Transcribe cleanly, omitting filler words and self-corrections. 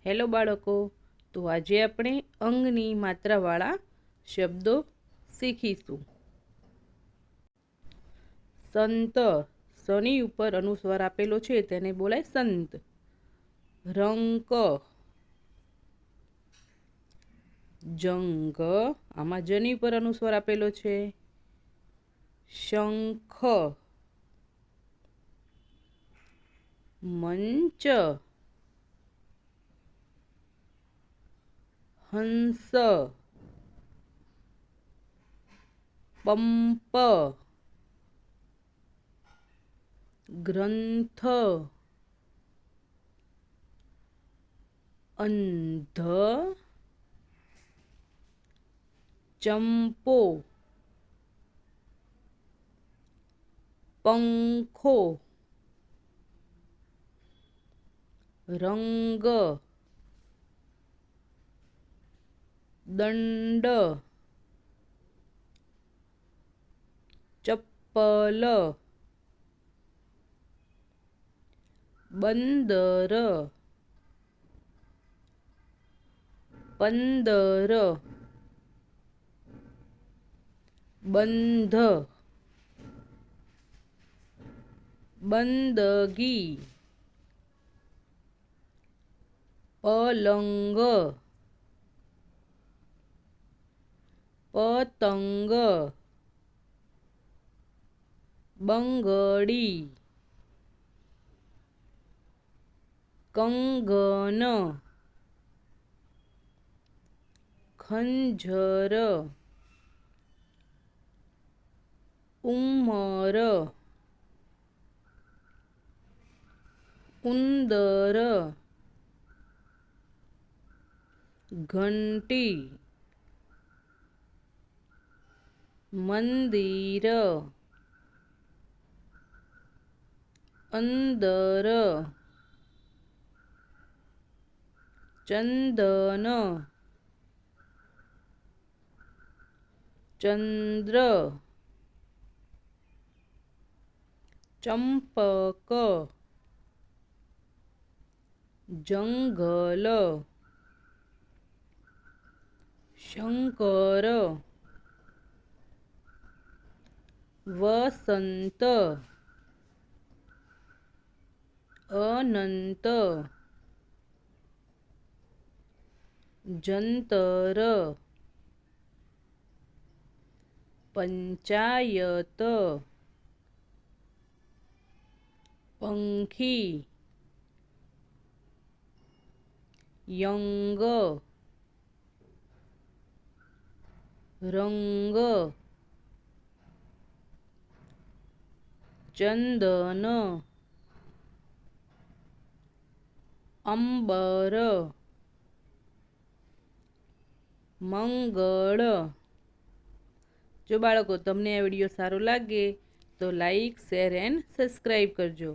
Hello બાળકો, તો આજે આપણે અંગની માત્રાવાળા શબ્દો શીખીશું. સંત, સની ઉપર અનુસ્વાર આપેલો છે તેને બોલાય સંત. રંક, જંગ, આમાં જની ઉપર અનુસ્વાર આપેલો છે. શંખ, મંચ, હંસ, પંપ, ગ્રંથ, અંધ, ચંપો, પંખો, રંગ, દંડ, ચપ્પલ, બંદર, પંદર, બંધ, બંદગી, પલંગ, પતંગ, બંગડી, કંગન, ખંજર, ઉમર, ઉંદર, ઘંટી, મંદિર, અંદર, ચંદન, ચંદ્ર, ચંપક, જંગલ, શંકર, વસંત, અનંત, જંતર, પંચાયત, પંખી, યંગ, રંગ, ચંદન, અંબર, મંગળ. જો બાળકો તમને આ વિડીયો સારો લાગે તો લાઈક, શેર એન્ડ સબસ્ક્રાઈબ કરજો.